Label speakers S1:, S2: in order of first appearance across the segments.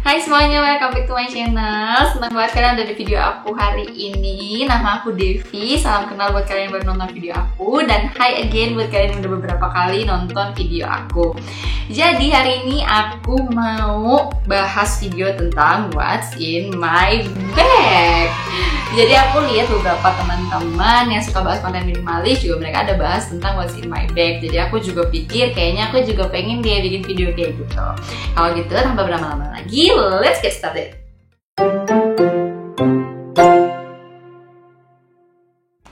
S1: Hai semuanya, welcome back to my channel. Senang banget kalian ada di video aku hari ini. Nama aku Devi, salam kenal buat kalian yang baru nonton video aku. Dan hi again buat kalian yang udah beberapa kali nonton video aku. Jadi hari ini aku mau bahas video tentang what's in my bag. Jadi aku lihat beberapa teman-teman yang suka bahas konten minimalis juga mereka ada bahas tentang what's in my bag. Jadi aku juga pikir kayaknya aku juga pengen dia bikin video kayak gitu. Kalau gitu tanpa berlama-lama lagi, let's get started.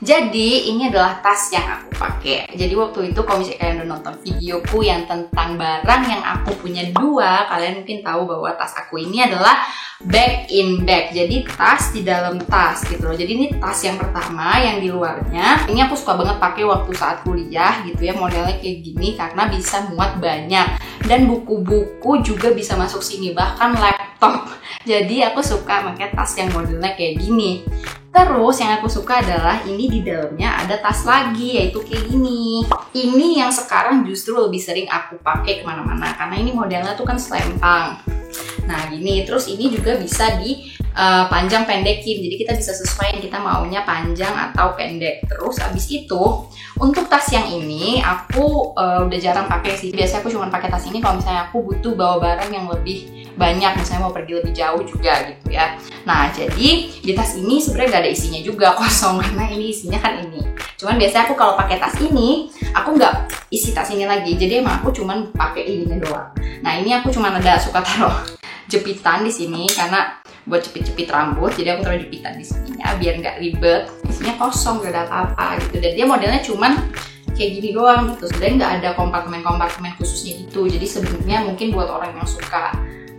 S1: Jadi ini adalah tas yang aku pakai. Jadi waktu itu kalau misalnya kalian udah nonton videoku yang tentang barang yang aku punya dua, kalian mungkin tahu bahwa tas aku ini adalah bag in bag. Jadi tas di dalam tas gitu loh. Jadi ini tas yang pertama yang di luarnya. Ini aku suka banget pakai waktu saat kuliah gitu ya. Modelnya kayak gini karena bisa muat banyak. Dan buku-buku juga bisa masuk sini, bahkan laptop. Jadi aku suka pakai tas yang modelnya kayak gini. Terus yang aku suka adalah ini di dalamnya ada tas lagi, yaitu kayak gini. Ini yang sekarang justru lebih sering aku pakai kemana-mana karena ini modelnya tuh kan selempang. Nah gini, terus ini juga bisa di panjang pendekin, jadi kita bisa sesuaiin kita maunya panjang atau pendek. Terus abis itu untuk tas yang ini aku udah jarang pakai sih. Biasanya aku cuma pakai tas ini kalau misalnya aku butuh bawa barang yang lebih banyak, misalnya mau pergi lebih jauh juga gitu ya. Nah jadi di tas ini sebenarnya gak ada isinya juga, kosong, karena ini isinya kan ini. Cuman biasanya aku kalau pakai tas ini aku nggak isi tas ini lagi, jadi emang aku cuman pakai ininya doang. Nah ini aku cuman ada suka taruh jepitan di sini karena buat jepit-jepit rambut, jadi aku taruh jepitan di sininya biar nggak ribet. Isinya kosong, gak ada apa-apa gitu. Dan dia modelnya cuman kayak gini doang gitu, sebenarnya nggak ada kompartemen khususnya gitu. Jadi sebenarnya mungkin buat orang yang suka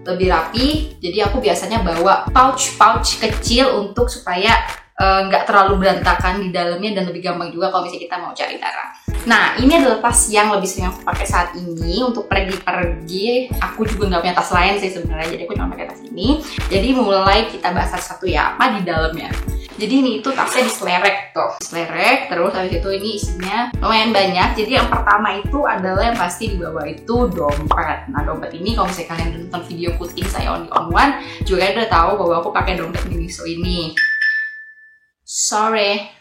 S1: lebih rapi, jadi aku biasanya bawa pouch kecil untuk supaya nggak terlalu berantakan di dalamnya dan lebih gampang juga kalau misalnya kita mau cari barang. Nah ini adalah tas yang lebih sering aku pakai saat ini untuk pergi-pergi. Aku juga nggak punya tas lain sih sebenarnya, jadi aku cuma pakai tas ini. Jadi mulai kita bahas satu ya, apa di dalamnya. Jadi ini itu tasnya diselerek tuh, diselerek. Terus habis itu ini isinya lumayan banyak. Jadi yang pertama itu adalah yang pasti di bawah itu dompet. Nah dompet ini kalau misalnya kalian udah nonton video kuting saya only on one, juga kalian udah tahu bahwa aku pakai dompet Miniso ini.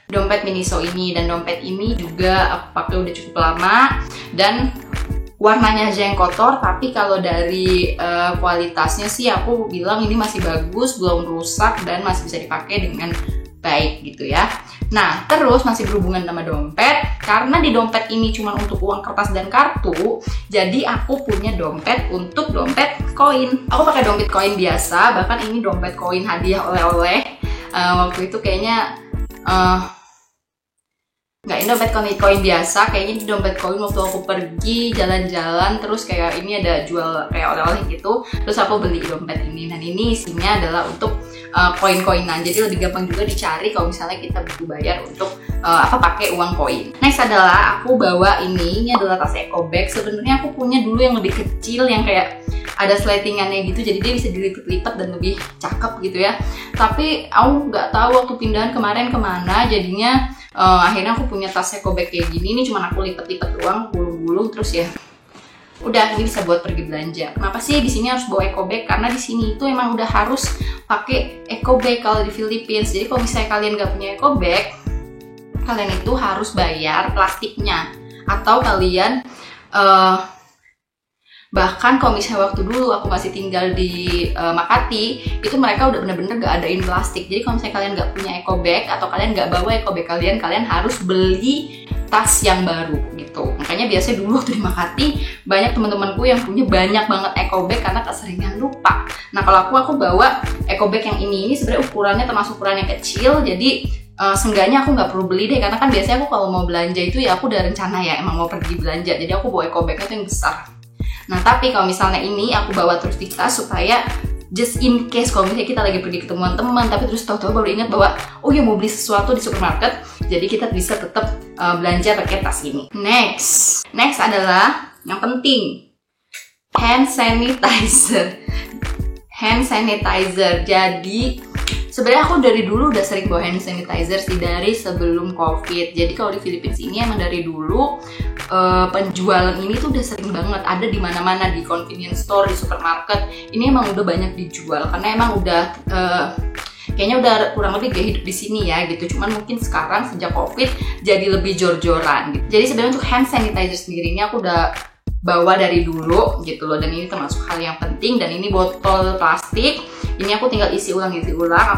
S1: Dompet Miniso ini, dan dompet ini juga aku pakai udah cukup lama dan warnanya aja yang kotor, tapi kalau dari kualitasnya sih aku bilang ini masih bagus, belum rusak dan masih bisa dipakai dengan baik gitu ya. Nah terus masih berhubungan sama dompet, karena di dompet ini cuma untuk uang kertas dan kartu, jadi aku punya dompet untuk dompet koin. Aku pakai dompet koin biasa, bahkan ini dompet koin hadiah oleh-oleh. Waktu itu kayaknya nggak, ini dompet koin biasa, kayaknya di dompet koin waktu aku pergi jalan-jalan, terus kayak ini ada jual kayak oleh-oleh gitu, terus aku beli dompet ini. Dan ini isinya adalah untuk koin-koinan, jadi lebih gampang juga dicari kalau misalnya kita butuh bayar untuk pakai uang koin. Next adalah aku bawa ini adalah tas eco bag. Sebenarnya aku punya dulu yang lebih kecil yang kayak ada sletingannya gitu, jadi dia bisa dilipat-lipat dan lebih cakep gitu ya. Tapi aku nggak tahu waktu pindahan kemarin kemana, jadinya akhirnya aku punya tas eco bag kayak gini. Ini cuma aku lipat-lipat doang, gulung-gulung, terus ya udah, ini bisa buat pergi belanja. Kenapa sih di sini harus bawa eco bag? Karena di sini itu emang udah harus pakai eco bag kalau di Philippines. Jadi kalau misalnya kalian nggak punya eco bag, kalian itu harus bayar plastiknya, atau kalian bahkan kalau misalnya waktu dulu aku masih tinggal di Makati, itu mereka udah bener-bener gak adain plastik. Jadi kalau misalnya kalian gak punya eco bag atau kalian gak bawa eco bag kalian harus beli tas yang baru gitu. Makanya biasanya dulu waktu di Makati banyak teman-temanku yang punya banyak banget eco bag karena keseringan lupa. Nah kalau aku bawa eco bag yang ini sebenarnya ukurannya termasuk ukuran yang kecil, jadi seenggaknya aku nggak perlu beli deh, karena kan biasanya aku kalau mau belanja itu ya aku udah rencana ya emang mau pergi belanja, jadi aku bawa eco bagnya tuh yang besar. Nah tapi kalau misalnya ini aku bawa terus di tas supaya just in case kalau misalnya kita lagi pergi ketemuan teman tapi terus tahu-tahu baru ingat bahwa oh ya mau beli sesuatu di supermarket, jadi kita bisa tetap belanja pakai tas ini. Next adalah yang penting, hand sanitizer. Jadi sebenarnya aku dari dulu udah sering bawa hand sanitizer sih, dari sebelum COVID. Jadi kalau di Philippines ini emang dari dulu penjualan ini tuh udah sering banget ada di mana-mana, di convenience store, di supermarket. Ini emang udah banyak dijual karena emang udah kayaknya udah kurang lebih gaya hidup di sini ya gitu. Cuman mungkin sekarang sejak COVID jadi lebih jor-joran gitu. Jadi sebenarnya untuk hand sanitizer sendiri ini aku udah bawa dari dulu gitu loh, dan ini termasuk hal yang penting. Dan ini botol plastik, ini aku tinggal isi ulang.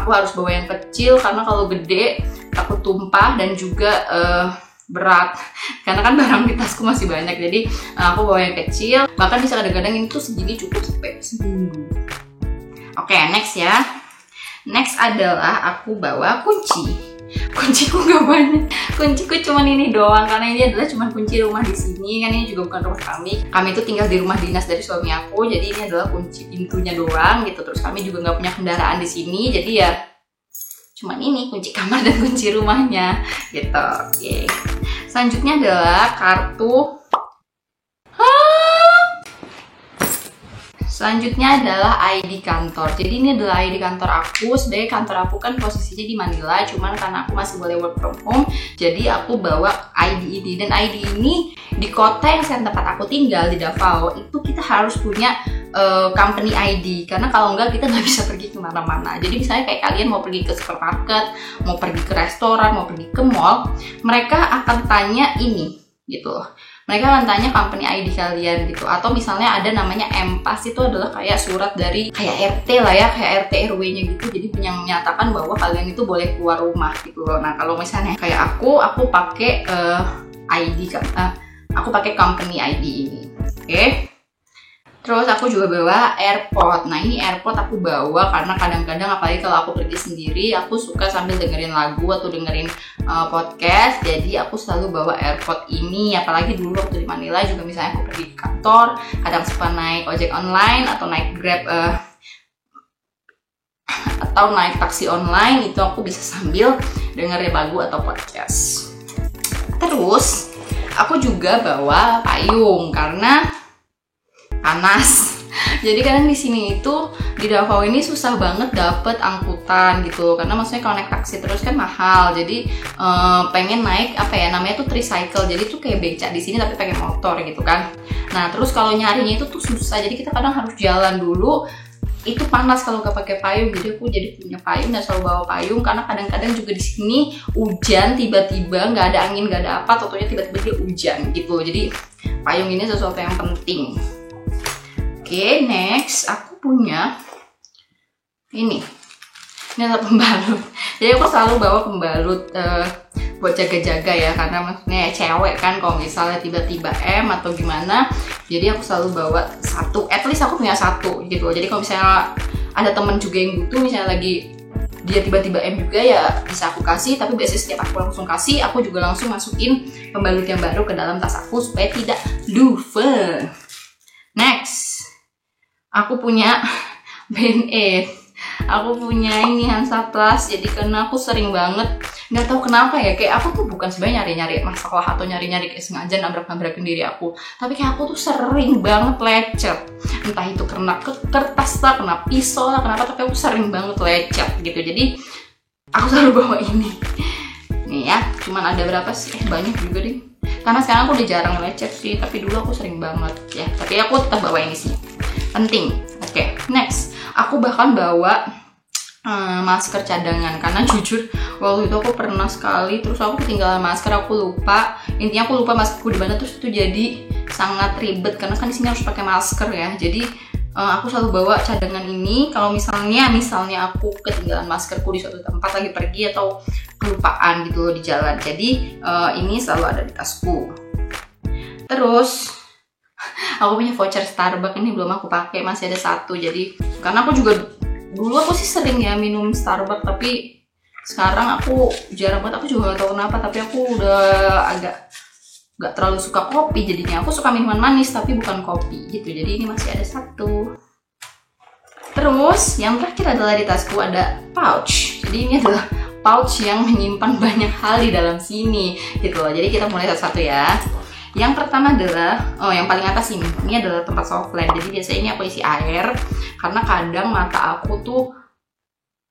S1: Aku harus bawa yang kecil karena kalau gede takut tumpah dan juga berat karena kan barang di tasku masih banyak. Jadi aku bawa yang kecil, bahkan bisa kadang-kadang ini tuh segini cukup sampai seminggu. Oke, next ya. Next adalah aku bawa kunci. Kunciku gak banyak, kunciku cuman ini doang karena ini adalah cuman kunci rumah di sini. Kan ini juga bukan rumah kami itu tinggal di rumah dinas dari suami aku, jadi ini adalah kunci pintunya doang gitu. Terus kami juga nggak punya kendaraan di sini, jadi ya cuman ini kunci kamar dan kunci rumahnya gitu. Oke. Selanjutnya adalah kartu. Selanjutnya adalah ID kantor. Jadi ini adalah ID kantor aku. Sebenarnya kantor aku kan posisinya di Manila, cuman karena aku masih boleh work from home, jadi aku bawa ID ini. Dan ID ini di kota yang tempat aku tinggal di Davao itu kita harus punya company ID, karena kalau enggak kita nggak bisa pergi kemana-mana. Jadi misalnya kayak kalian mau pergi ke supermarket, mau pergi ke restoran, mau pergi ke mall, mereka akan tanya ini gitu loh. Mereka akan tanya company ID kalian gitu. Atau misalnya ada namanya MPAS, itu adalah kayak surat dari kayak RT lah ya, kayak RT RW-nya gitu. Jadi yang menyatakan bahwa kalian itu boleh keluar rumah gitu loh. Nah, kalau misalnya kayak aku pakai ID aku pakai company ID ini. Oke. Terus aku juga bawa AirPod. Nah, ini AirPod aku bawa karena kadang-kadang apalagi kalau aku pergi sendiri, aku suka sambil dengerin lagu atau dengerin podcast. Jadi aku selalu bawa AirPod ini. Apalagi dulu waktu di Manila juga, misalnya aku pergi ke kantor, kadang suka naik ojek online atau naik Grab atau naik taksi online, itu aku bisa sambil dengerin lagu atau podcast. Terus aku juga bawa payung karena panas. Jadi kadang di sini itu di Davao ini susah banget dapet angkutan gitu, karena maksudnya kalau naik taksi terus kan mahal. Jadi pengen naik namanya tuh tricycle. Jadi tuh kayak beca di sini tapi pakai motor gitu kan. Nah, terus kalau nyarinya itu tuh susah. Jadi kita kadang harus jalan dulu. Itu panas kalau gak pakai payung. Jadi aku punya payung dan selalu bawa payung karena kadang-kadang juga di sini hujan tiba-tiba, nggak ada angin, nggak ada apa, tentunya tiba-tiba dia hujan gitu. Jadi payung ini sesuatu yang penting. Oke, next aku punya ini adalah pembalut. Jadi aku selalu bawa pembalut buat jaga-jaga ya, karena maksudnya cewek kan, kalau misalnya tiba-tiba atau gimana, jadi aku selalu bawa satu, at least aku punya satu gitu. Jadi kalau misalnya ada temen juga yang butuh, misalnya lagi dia tiba-tiba juga, ya bisa aku kasih. Tapi biasanya setiap aku langsung kasih, aku juga langsung masukin pembalut yang baru ke dalam tas aku supaya tidak lupa. Next, aku punya Band-Aid. Aku punya ini Hansaplast. Jadi karena aku sering banget, nggak tahu kenapa ya, kayak aku tuh bukan sebenarnya nyari-nyari masalah atau nyari-nyari kayak sengaja nabrak-nabrakin diri aku, tapi kayak aku tuh sering banget lecet. Entah itu kena kertas lah, kena pisau lah, kenapa, tapi aku sering banget lecet gitu. Jadi aku selalu bawa ini. Nih ya, cuman ada berapa sih? Banyak juga deh. Karena sekarang aku udah jarang lecet sih, tapi dulu aku sering banget ya. Tapi aku tetap bawa ini sih, penting. Oke, next, aku bahkan bawa masker cadangan, karena jujur waktu itu aku pernah sekali terus aku ketinggalan masker, aku lupa. Intinya aku lupa maskerku di mana, terus itu jadi sangat ribet karena kan di sini harus pakai masker ya. Jadi aku selalu bawa cadangan ini kalau misalnya aku ketinggalan maskerku di suatu tempat, lagi pergi atau kelupaan gitu loh di jalan. Jadi ini selalu ada di tasku. Terus aku punya voucher Starbucks, ini belum aku pakai, masih ada satu. Jadi karena aku juga dulu aku sih sering ya minum Starbucks, tapi sekarang aku jarang banget. Aku juga gak tahu kenapa, tapi aku udah agak gak terlalu suka kopi. Jadinya aku suka minuman manis tapi bukan kopi gitu. Jadi ini masih ada satu. Terus yang terakhir adalah di tasku ada pouch. Jadi ini adalah pouch yang menyimpan banyak hal di dalam sini gitu loh. Jadi kita mulai satu-satu ya. Yang pertama adalah, yang paling atas ini adalah tempat softland. Jadi biasanya ini aku isi air, karena kadang mata aku tuh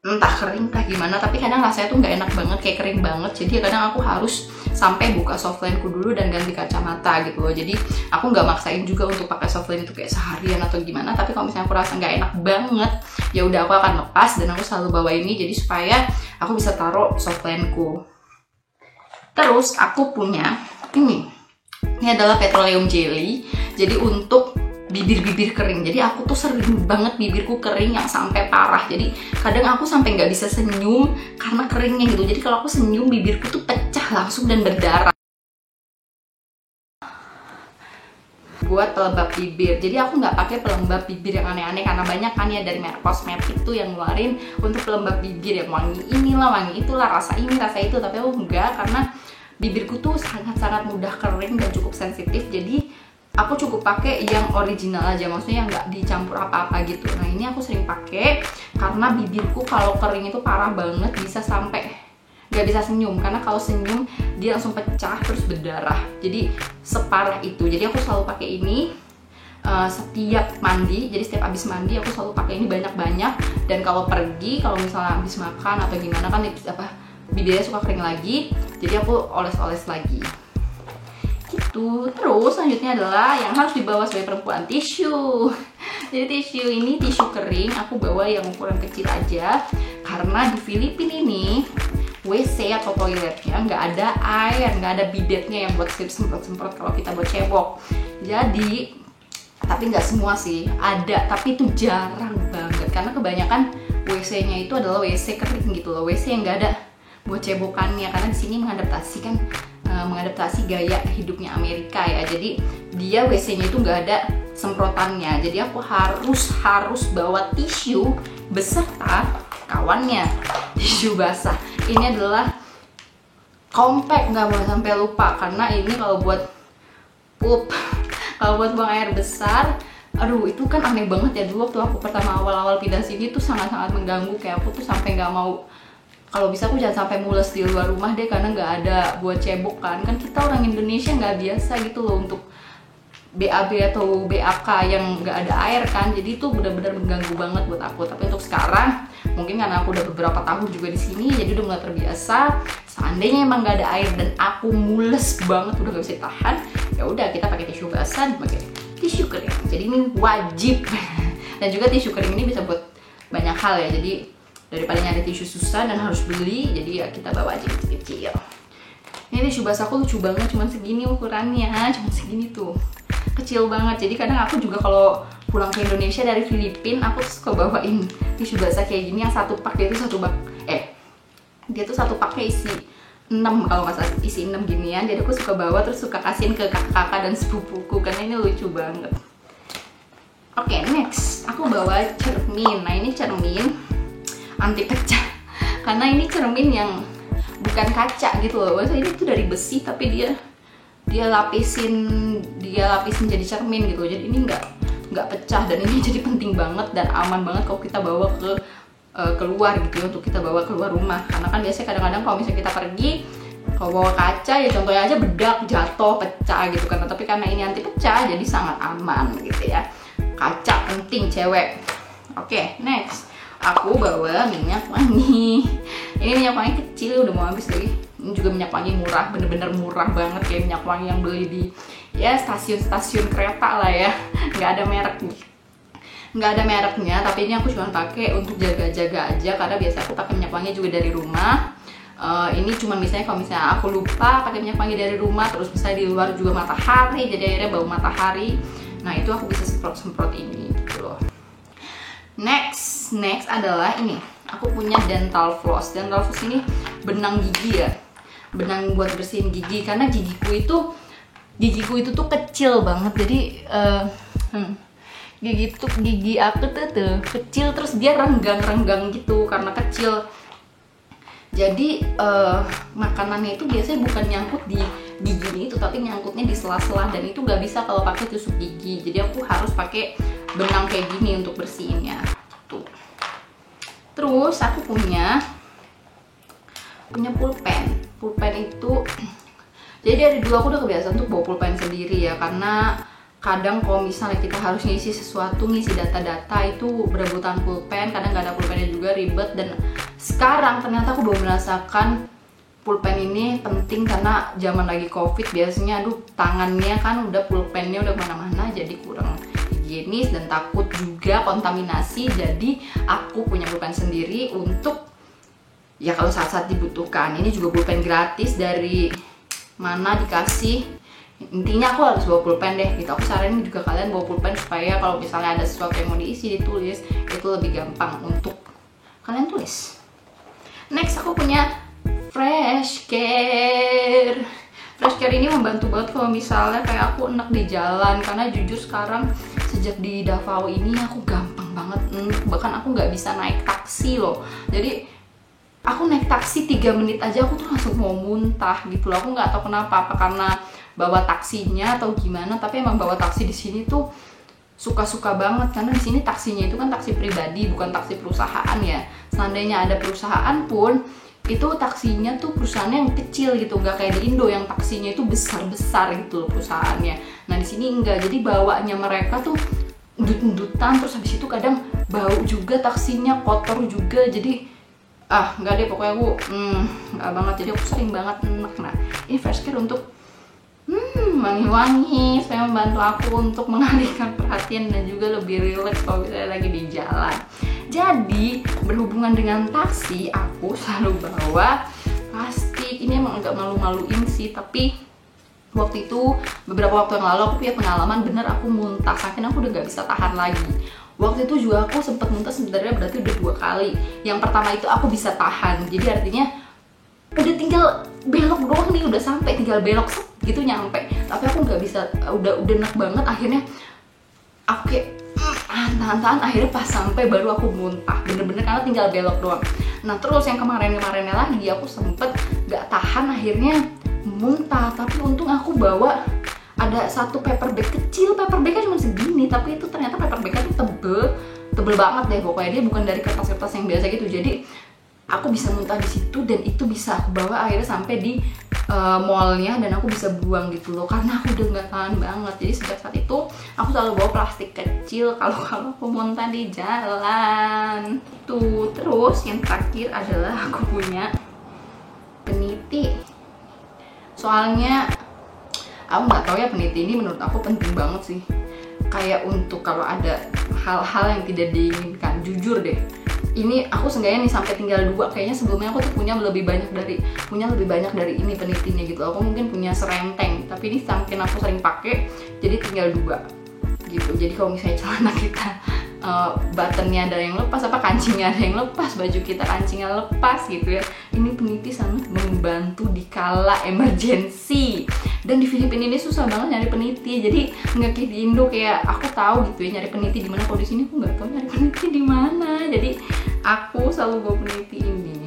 S1: entah kering entah gimana, tapi kadang rasanya tuh nggak enak banget, kayak kering banget. Jadi kadang aku harus sampai buka softlineku dulu dan ganti kacamata gitu loh. Jadi aku nggak maksain juga untuk pakai softline itu kayak seharian atau gimana, tapi kalau misalnya aku rasa nggak enak banget, ya udah aku akan lepas dan aku selalu bawa ini jadi supaya aku bisa taruh softlineku. Terus aku punya ini adalah petroleum jelly, jadi untuk bibir-bibir kering. Jadi aku tuh sering banget bibirku kering yang sampai parah. Jadi kadang aku sampai nggak bisa senyum karena keringnya gitu. Jadi kalau aku senyum bibirku tuh pecah langsung dan berdarah. Buat pelembab bibir. Jadi aku nggak pakai pelembab bibir yang aneh-aneh karena banyak kan ya dari merek kosmetik tuh yang ngeluarin untuk pelembab bibir yang wangi inilah, wangi itulah, rasa ini, rasa itu. Tapi aku enggak, karena bibirku tuh sangat-sangat mudah kering dan cukup sensitif. Jadi aku cukup pakai yang original aja, maksudnya yang nggak dicampur apa-apa gitu. Nah ini aku sering pakai karena bibirku kalau kering itu parah banget, bisa sampai nggak bisa senyum, karena kalau senyum dia langsung pecah terus berdarah. Jadi separah itu. Jadi aku selalu pakai ini setiap mandi. Jadi setiap habis mandi aku selalu pakai ini banyak-banyak. Dan kalau pergi, kalau misalnya habis makan atau gimana kan bibirnya suka kering lagi, jadi aku oles-oles lagi. Gitu. Terus selanjutnya adalah yang harus dibawa sebagai perempuan, tisu. Jadi tisu ini tisu kering aku bawa yang ukuran kecil aja karena di Filipina ini WC atau toiletnya nggak ada air, nggak ada bidetnya yang buat semprot-semprot kalau kita buat cebok. Jadi tapi nggak semua sih, ada, tapi itu jarang banget karena kebanyakan WC-nya itu adalah WC kering gitu loh, WC yang nggak ada buat cebokannya, karena di sini mengadaptasi gaya hidupnya Amerika ya. Jadi dia WC-nya itu nggak ada semprotannya. Jadi aku harus bawa tisu beserta kawannya, tisu basah. Ini adalah compact, nggak boleh sampai lupa, karena ini kalau buat pup, kalau buat buang air besar, aduh itu kan aneh banget ya. Dulu waktu aku pertama awal-awal pindah sini tuh sangat-sangat mengganggu, kayak aku tuh sampai nggak mau, kalau bisa aku jangan sampai mules di luar rumah deh karena nggak ada buat cebok kan kita orang Indonesia nggak biasa gitu loh untuk BAB atau BAK yang nggak ada air kan, jadi itu benar-benar mengganggu banget buat aku. Tapi untuk sekarang mungkin karena aku udah beberapa tahun juga di sini, jadi udah mulai terbiasa. Seandainya emang nggak ada air dan aku mules banget udah nggak bisa tahan, ya udah kita pakai tisu basah, pakai tisu kering. Jadi ini wajib. Dan juga tisu kering ini bisa buat banyak hal ya, jadi daripada nyari tisu susah dan harus beli, jadi ya kita bawa aja kecil-kecil. Ini tisu basahku lucu banget, cuman segini ukurannya, cuman segini tuh, kecil banget. Jadi kadang aku juga kalau pulang ke Indonesia dari Filipina, aku suka bawain tisu basah kayak gini yang satu pak. Dia tuh satu paknya isi 6, kalau nggak salah isi 6 ginian. Jadi aku suka bawa terus suka kasihin ke kakak-kakak dan sepupuku karena ini lucu banget. Oke, next aku bawa cermin. Nah ini cermin anti pecah karena ini cermin yang bukan kaca gitu loh. Maksudnya ini tuh dari besi tapi dia lapisin jadi cermin gitu. Jadi ini nggak pecah dan ini jadi penting banget dan aman banget kalau kita bawa ke keluar gitu ya, untuk kita bawa keluar rumah. Karena kan biasanya kadang-kadang kalau misalnya kita pergi kalau bawa kaca ya contohnya aja bedak jatuh pecah gitu kan. Tapi karena ini anti pecah jadi sangat aman gitu ya. Kaca penting cewek. Oke, next aku bawa minyak wangi. Ini minyak wangi kecil, udah mau habis lagi. Ini juga minyak wangi murah, bener-bener murah banget, kayak minyak wangi yang beli di ya stasiun-stasiun kereta lah ya. Nggak ada mereknya, tapi ini aku cuma pakai untuk jaga-jaga aja karena biasa aku pakai minyak wangi juga dari rumah. Ini cuma misalnya kalau misalnya aku lupa pakai minyak wangi dari rumah, terus misalnya di luar juga matahari, jadi akhirnya bau matahari. Nah itu aku bisa semprot ini gitu loh. Next adalah ini. Aku punya dental floss. Dental floss ini benang gigi ya. Benang buat bersihin gigi karena gigiku itu tuh kecil banget. Jadi gigi aku tuh kecil, terus dia renggang gitu karena kecil. Jadi makanannya itu biasanya bukan nyangkut di giginya itu, tapi nyangkutnya di sela-sela, dan itu nggak bisa kalau pakai tusuk gigi. Jadi aku harus pakai benang kayak gini untuk bersihinnya. Tuh. Terus aku punya pulpen. Pulpen itu jadi dari dulu aku udah kebiasaan untuk bawa pulpen sendiri ya, karena kadang kalau misalnya kita harus ngisi sesuatu, ngisi data-data itu berebutan pulpen, kadang nggak ada pulpennya juga ribet. Dan sekarang ternyata aku belum merasakan pulpen ini penting karena zaman lagi covid biasanya aduh tangannya kan udah pulpennya udah kemana-mana jadi kurang higienis dan takut juga kontaminasi. Jadi aku punya pulpen sendiri untuk ya kalau saat-saat dibutuhkan. Ini juga pulpen gratis dari mana dikasih, intinya aku harus bawa pulpen deh gitu. Aku saranin juga kalian bawa pulpen supaya kalau misalnya ada sesuatu yang mau diisi ditulis itu lebih gampang untuk kalian tulis. Next aku punya Fresh Care. Fresh Care ini membantu banget kalau misalnya kayak aku enak di jalan, karena jujur sekarang sejak di Davao ini aku gampang banget bahkan aku nggak bisa naik taksi loh. Jadi aku naik taksi 3 menit aja aku tuh langsung mau muntah gitu loh. Aku nggak tahu kenapa, apa karena bawa taksinya atau gimana, tapi emang bawa taksi di sini tuh suka-suka banget karena di sini taksinya itu kan taksi pribadi bukan taksi perusahaan ya. Seandainya ada perusahaan pun itu taksinya tuh perusahaannya yang kecil gitu, nggak kayak di Indo yang taksinya itu besar-besar gitu loh perusahaannya. Nah di sini enggak, jadi bawaannya mereka tuh endut-endutan, terus habis itu kadang bau juga taksinya, kotor juga. Jadi nggak deh pokoknya aku nggak banget, jadi aku sering banget enak. Nah ini Fresh Care untuk wangi-wangi supaya membantu aku untuk mengalihkan perhatian dan juga lebih rileks kalau misalnya lagi di jalan. Jadi berhubungan dengan taksi aku selalu bawa plastik. Ini emang agak malu-maluin sih, tapi waktu itu beberapa waktu yang lalu aku punya pengalaman bener aku muntah saking aku udah gak bisa tahan lagi. Waktu itu juga aku sempat muntah sebenarnya berarti udah 2 kali. Yang pertama itu aku bisa tahan, jadi artinya udah tinggal belok doang nih, udah sampai tinggal belok gitu nyampe, tapi aku nggak bisa, udah enak banget. Akhirnya aku kayak tahan-tahan, akhirnya pas sampai baru aku muntah bener-bener karena tinggal belok doang. Nah terus yang kemarin-kemarinnya lagi aku sempet nggak tahan akhirnya muntah, tapi untung aku bawa ada satu paper bag kecil. Paper bagnya cuma segini, tapi itu ternyata paper bagnya tuh tebel banget deh pokoknya. Dia bukan dari kertas-kertas yang biasa gitu, jadi aku bisa muntah di situ dan itu bisa aku bawa akhirnya sampai di mallnya dan aku bisa buang gitu loh karena aku udah nggak tahan banget. Jadi sejak saat itu aku selalu bawa plastik kecil kalau aku muntah di jalan tuh. Terus yang terakhir adalah aku punya peniti. Soalnya aku nggak tahu ya, peniti ini menurut aku penting banget sih, kayak untuk kalau ada hal-hal yang tidak diinginkan. Jujur deh, ini aku seenggaknya nih sampai tinggal 2, kayaknya sebelumnya aku tuh punya lebih banyak dari ini penitinya gitu. Aku mungkin punya serenteng, tapi ini saking aku sering pakai jadi tinggal 2 gitu. Jadi kalau misalnya celana kita buttonnya ada yang lepas, apa kancingnya ada yang lepas, baju kita kancingnya lepas gitu ya, ini peniti sangat membantu di kala emergency. Dan di Filipina ini susah banget nyari peniti, jadi nggak kayak di Indo kayak aku tahu gitu ya nyari peniti di mana. Kalau di sini aku nggak tahu nyari peniti di mana, jadi aku selalu bawa peniti ini.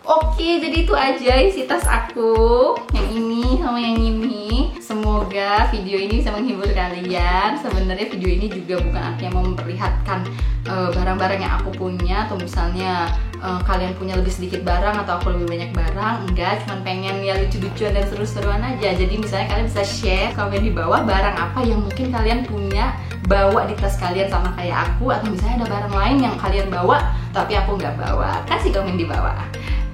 S1: Oke, jadi itu aja isi tas aku, yang ini sama yang ini. Semoga video ini bisa menghibur kalian. Sebenarnya video ini juga bukan artinya mau memperlihatkan barang-barang yang aku punya, atau misalnya kalian punya lebih sedikit barang atau aku lebih banyak barang. Enggak, cuma pengen ya lucu-lucuan dan seru-seruan aja. Jadi misalnya kalian bisa share komen di bawah barang apa yang mungkin kalian punya, bawa di tas kalian sama kayak aku, atau misalnya ada barang lain yang kalian bawa tapi aku nggak bawa. Kasih komen di bawah.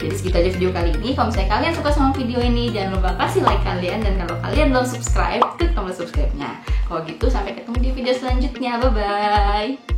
S1: Jadi segitu aja video kali ini. Kalau misalnya kalian suka sama video ini, jangan lupa kasih like kalian, dan kalau kalian belum subscribe, klik tombol subscribe-nya. Kalau gitu sampai ketemu di video selanjutnya. Bye bye.